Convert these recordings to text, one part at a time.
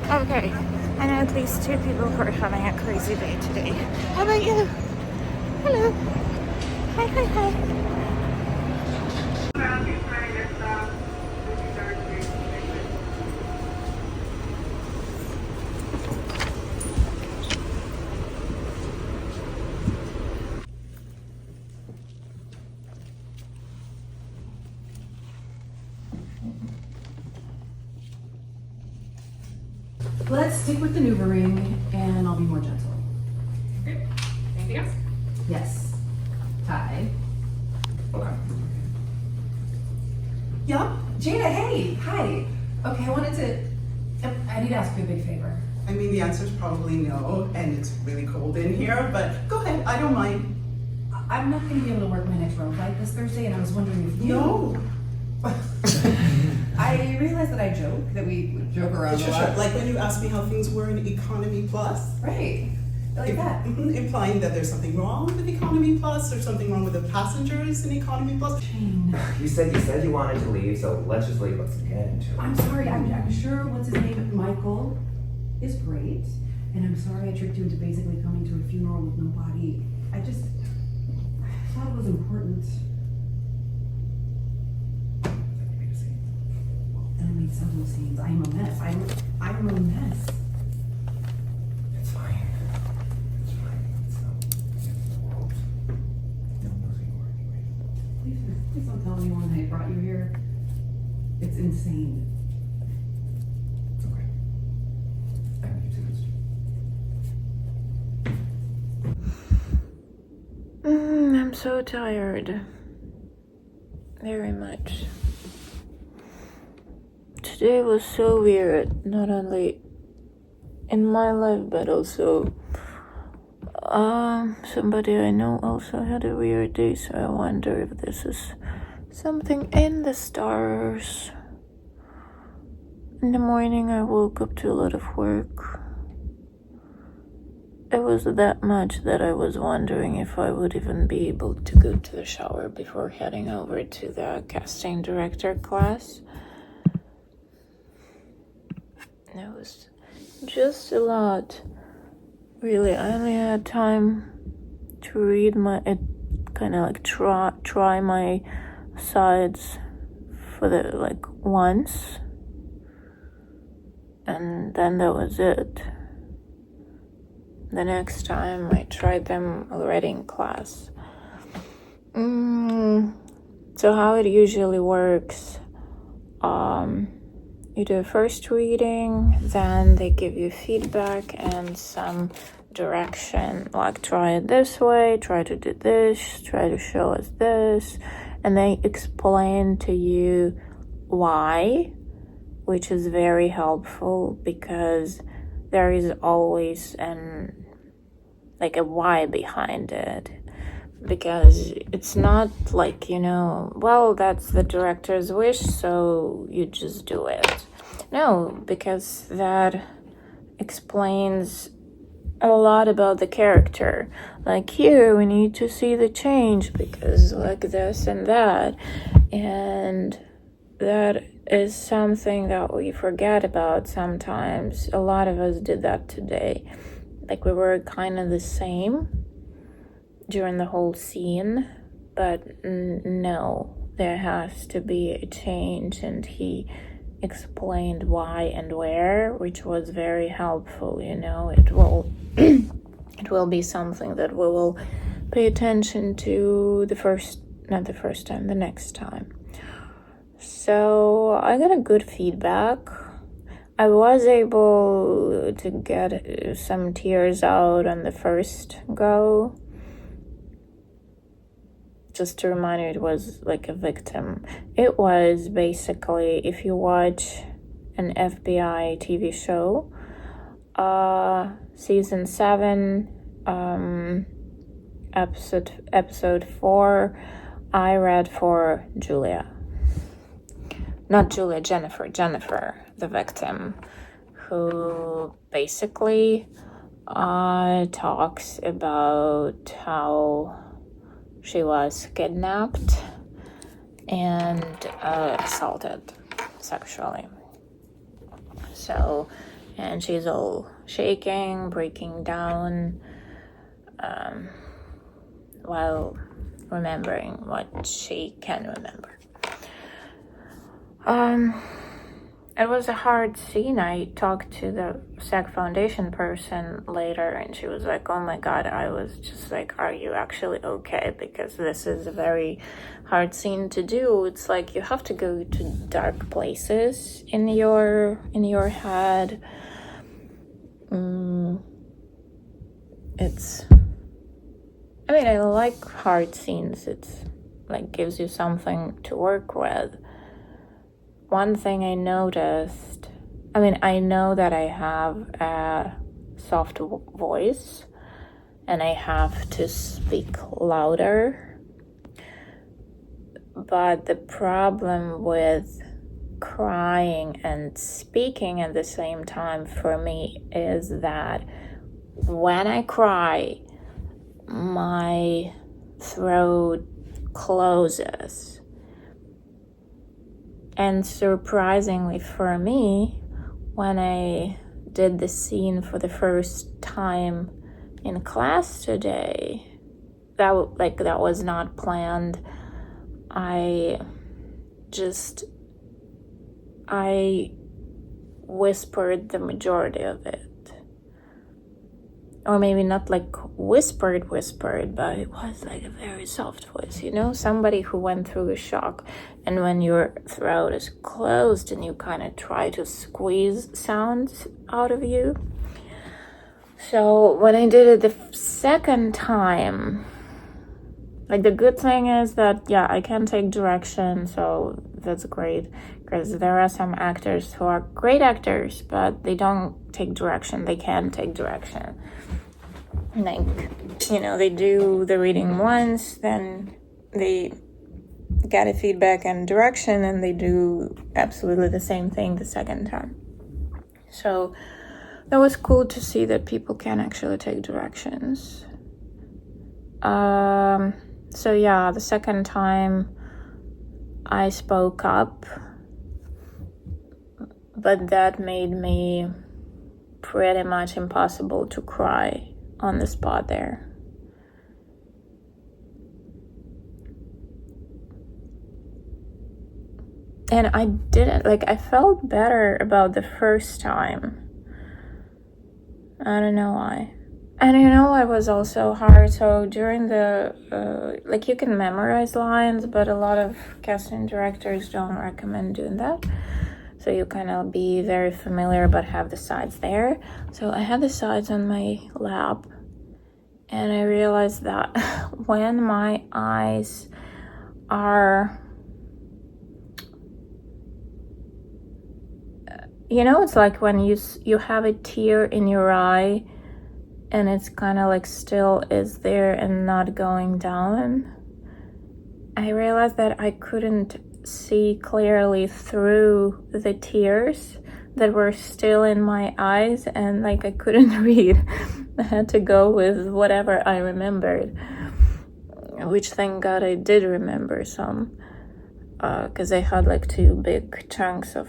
Okay, I know at least two people who are having a crazy day today. How about you? Hello. Hi, hi, hi. Let's stick with the Nuvaring, and I'll be more gentle. Okay. Anything else? Yes. Tie. Okay. Yeah? Jada, hey! Hi! Okay, I need to ask you a big favor. I mean, the answer is probably no, and it's really cold in here, but go ahead, I don't mind. I'm not gonna be able to work my next road flight this Thursday, and I was wondering if you... No. I realize that I joke around Sure, a lot. like when you asked me how things were in Economy Plus. Right. Like that. Implying that there's something wrong with Economy Plus or something wrong with the passengers in Economy Plus. Shane. You said you wanted to leave, so let's just leave. Let's get into it. I'm sorry, I'm sure what's his name, Michael, is great. And I'm sorry I tricked you into basically coming to a funeral with no body. I thought it was important. And I made several scenes. I am a mess. I'm a mess. It's fine. It's fine. It's the world. No one knows who you are anyway. Please don't tell anyone I brought you here. It's insane. It's okay. I need to do this. I'm so tired. Very much. Today was so weird, not only in my life, but also somebody I know also had a weird day, so I wonder if this is something in the stars. In the morning I woke up to a lot of work. It was that much that I was wondering if I would even be able to go to the shower before heading over to the casting director class. It was just a lot. Really, I only had time to read try my sides for once. And then that was it. The next time I tried them already in class. So how it usually works, you do a first reading, then they give you feedback and some direction, like try it this way, try to do this, try to show us this, and they explain to you why, which is very helpful because there is always a why behind it. Because it's not like, well, that's the director's wish, so you just do it. No, because that explains a lot about the character. Like here, we need to see the change because like this and that. And that is something that we forget about sometimes. A lot of us did that today. Like we were kind of the same during the whole scene, but no, there has to be a change, and he explained why and where, which was very helpful. It will it will be something that we will pay attention to the next time. So I got a good feedback. I was able to get some tears out on the first go. Just to remind you, it was like a victim. It was basically, if you watch an FBI TV show, season 7, episode 4, I read for Julia. Not Julia, Jennifer, the victim, who basically talks about how she was kidnapped and assaulted sexually. So and she's all shaking, breaking down, while remembering what she can remember. It was a hard scene. I talked to the SAG Foundation person later, and she was like, oh my God, I was just like, are you actually okay? Because this is a very hard scene to do. It's like you have to go to dark places in your head. I like hard scenes. It's like gives you something to work with. One thing I noticed, I know that I have a soft voice and I have to speak louder. But the problem with crying and speaking at the same time for me is that when I cry, my throat closes. And surprisingly for me, when I did the scene for the first time in class today, that was not planned. I whispered the majority of it. Or maybe not like whispered, but it was like a very soft voice, somebody who went through a shock. And when your throat is closed and you kind of try to squeeze sounds out of you. So when I did it the second time, the good thing is that, I can take direction, so that's great. Because there are some actors who are great actors, but they don't take direction. They can't take direction. They do the reading once, then they get a feedback and direction, and they do absolutely the same thing the second time. So that was cool to see that people can actually take directions. The second time I spoke up, but that made me pretty much impossible to cry on the spot there. And I didn't, I felt better about the first time. I don't know why. And it was also hard. So during the, you can memorize lines, but a lot of casting directors don't recommend doing that. So you kind of be very familiar, but have the sides there. So I had the sides on my lap, and I realized that when my eyes are, it's like when you have a tear in your eye, and it's kind of still is there and not going down. I realized that I couldn't see clearly through the tears that were still in my eyes, and I couldn't read. I had to go with whatever I remembered, which thank God I did remember some, because I had 2 big chunks of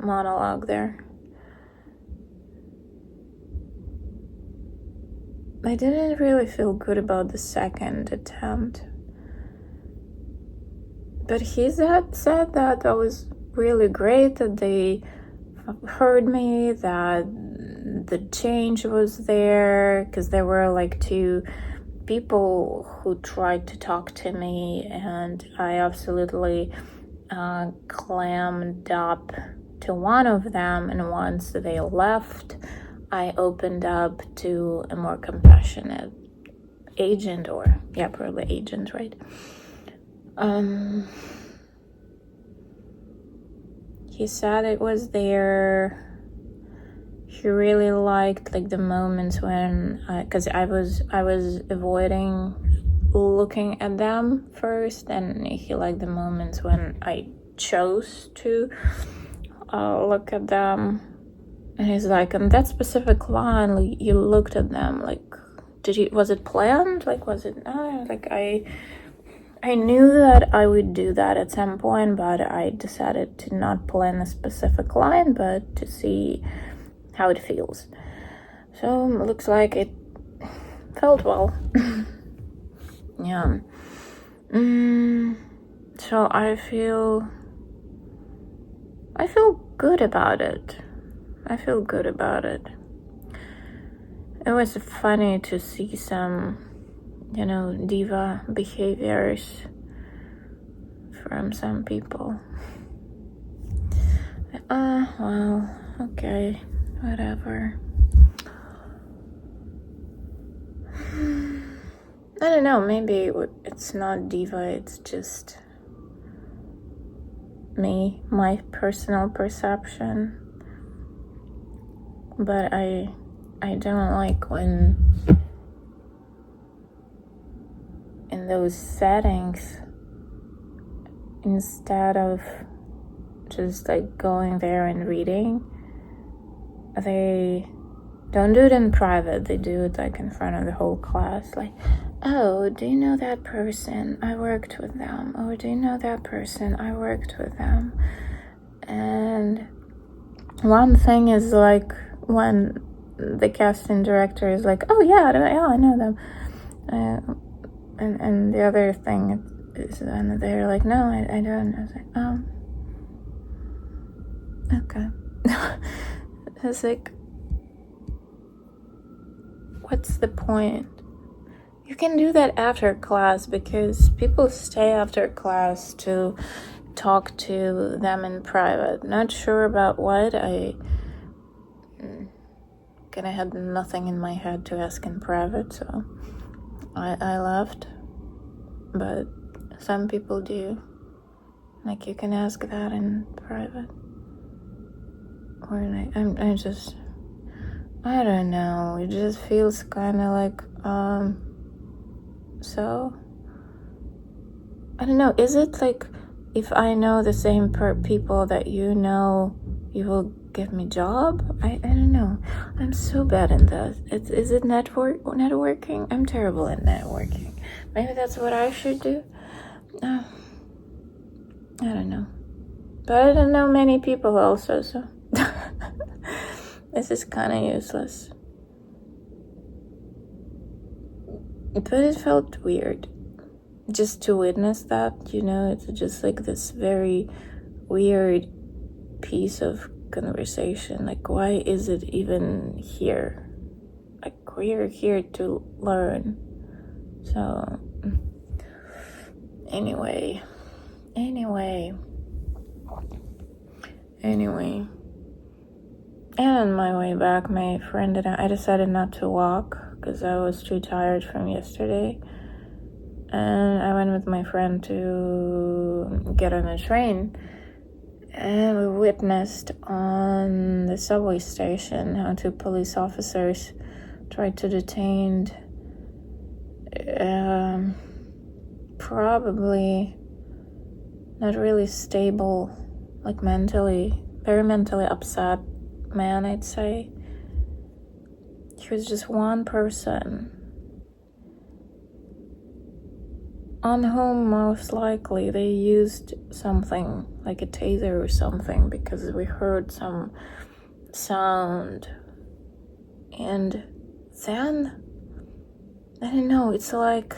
monologue there. I didn't really feel good about the second attempt. But he said that was really great, that they heard me, that the change was there, because there were 2 people who tried to talk to me, and I absolutely clammed up to one of them, and once they left, I opened up to a more compassionate agent, probably agent, right? He said it was there. He really liked the moments when, because I was avoiding looking at them first, and he liked the moments when I chose to look at them. And he's like, on that specific line, you looked at them, was it planned? Was it, I knew that I would do that at some point, but I decided to not plan a specific line, but to see how it feels. So looks like it felt well. Yeah. So I feel good about it. I feel good about it. It was funny to see some, diva behaviors from some people. Well, okay, whatever. I don't know, maybe it's not diva, it's just me, my personal perception. But I don't like when in those settings, instead of just like going there and reading, they don't do it in private, they do it like in front of the whole class, like, oh, do you know that person? I worked with them. Oh, do you know that person? I worked with them. And one thing is like when the casting director is like, oh yeah, I know them. And the other thing is when they're like, no, I don't. I was like, okay. It's like, what's the point? You can do that after class because people stay after class to talk to them in private. Not sure about what. I had nothing in my head to ask in private, so I left. But some people do. Like, you can ask that in private. Or I don't know. It just feels kind of like, so, I don't know. Is it like, if I know the same people that you know, you will give me job? I don't know. I'm so bad in that. Is it networking? I'm terrible at networking. Maybe that's what I should do. I don't know. But I don't know many people also, so this is kind of useless. But it felt weird just to witness that, it's just like this very weird piece of conversation. Like, why is it even here? Like, we're here to learn. So, anyway. And on my way back, my friend and I decided not to walk because I was too tired from yesterday. And I went with my friend to get on a train. And we witnessed on the subway station how 2 police officers tried to detain probably not really stable, like very mentally upset man, I'd say. He was just one person on whom most likely they used something like a taser or something, because we heard some sound. And then I don't know, it's like,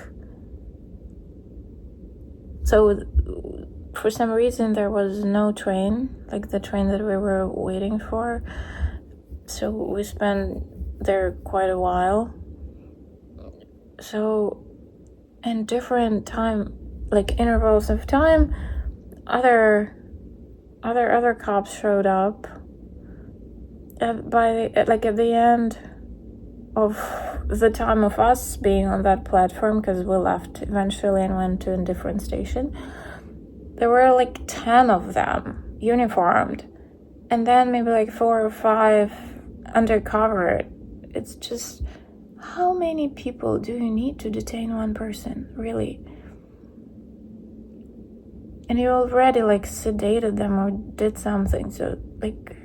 so for some reason there was no train, like the train that we were waiting for, so we spent there quite a while. So in different time, like intervals of time, other cops showed up at the end of the time of us being on that platform, because we left eventually and went to a different station. There were like 10 of them uniformed, and then maybe like 4 or 5 undercover. It's just, how many people do you need to detain one person, really? And you already like sedated them or did something, so like,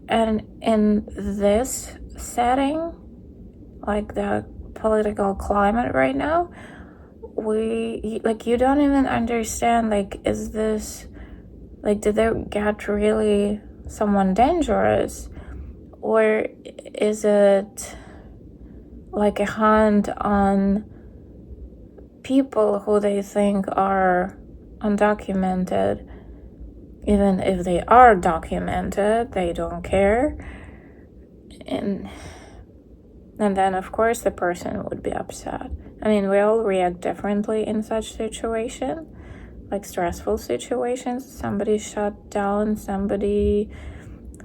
and in this setting, like the political climate right now, you don't even understand, like, is this, like, did they get really someone dangerous, or is it like a hunt on people who they think are undocumented? Even if they are documented, they don't care. And then, of course, the person would be upset. I mean, we all react differently in such situation, like stressful situations. Somebody shut down, somebody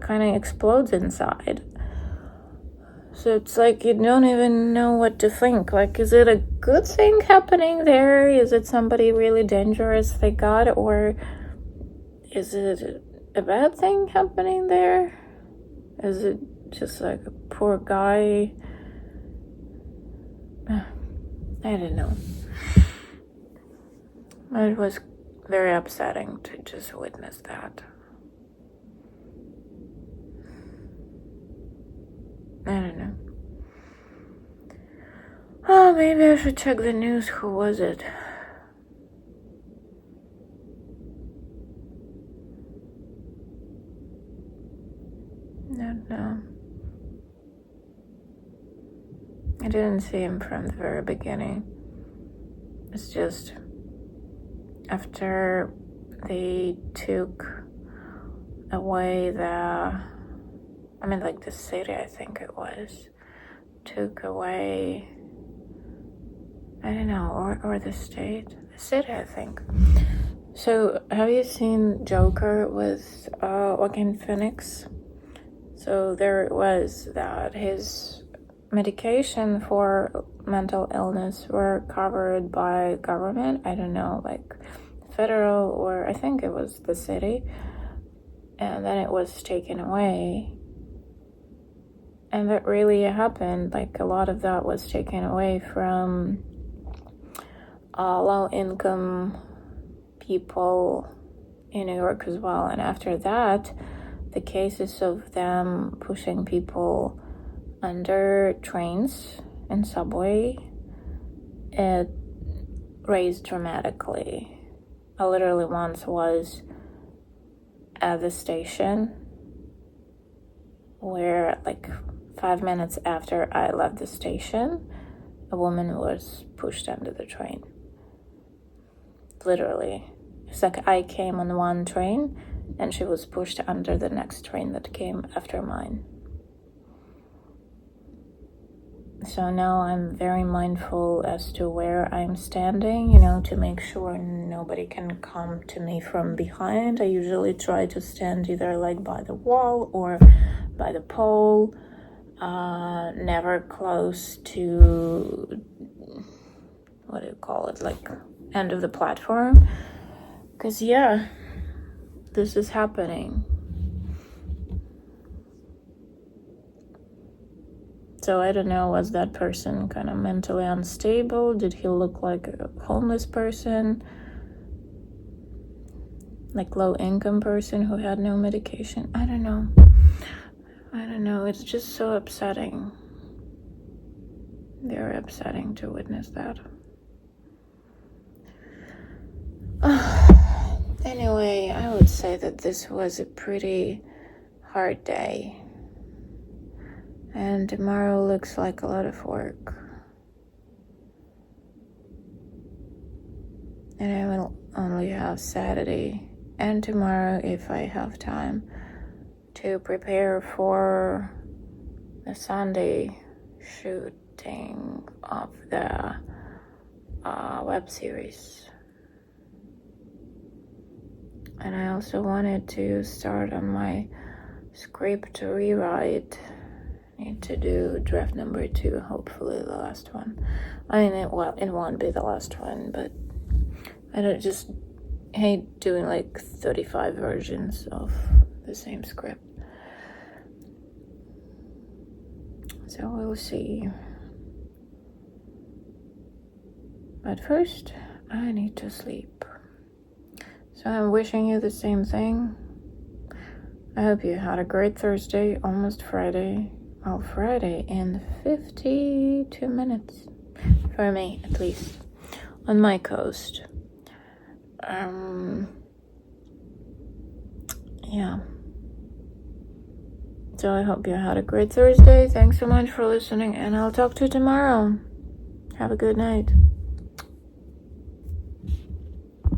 kind of explodes inside. So it's like you don't even know what to think. Like, is it a good thing happening there? Is it somebody really dangerous they got? Or is it a bad thing happening there? Is it just like a poor guy? I don't know. It was very upsetting to just witness that. I don't know. Oh, maybe I should check the news. Who was it? No. I didn't see him from the very beginning. It's just after they took away the city, I think it was, took away, I don't know, or the state, the city, I think. So have you seen Joker with Joaquin Phoenix? So there was that his medication for mental illness were covered by government. I don't know, like federal, or I think it was the city. And then it was taken away. And that really happened. Like a lot of that was taken away from low income people in New York as well. And after that, the cases of them pushing people under trains and subway, it raised dramatically. I literally once was at the station where, like 5 minutes after I left the station, a woman was pushed under the train. Literally. It's like I came on one train and she was pushed under the next train that came after mine. So now I'm very mindful as to where I'm standing, to make sure nobody can come to me from behind. I usually try to stand either like by the wall or by the pole, never close to, what do you call it, like end of the platform. Because this is happening. So I don't know, was that person kind of mentally unstable? Did he look like a homeless person? Like low income person who had no medication? I don't know. It's just so upsetting. Very upsetting to witness that. Anyway, I would say that this was a pretty hard day. And tomorrow looks like a lot of work. And I will only have Saturday and tomorrow, if I have time, to prepare for the Sunday shooting of the web series. And I also wanted to start on my script rewrite. Need to do draft number 2, hopefully the last one. I mean, it won't be the last one, but I don't just hate doing like 35 versions of the same script. So we'll see. But first, I need to sleep. So I'm wishing you the same thing. I hope you had a great Thursday, almost Friday. Well, Friday in 52 minutes. For me, at least. On my coast. Yeah. So I hope you had a great Thursday. Thanks so much for listening, and I'll talk to you tomorrow. Have a good night.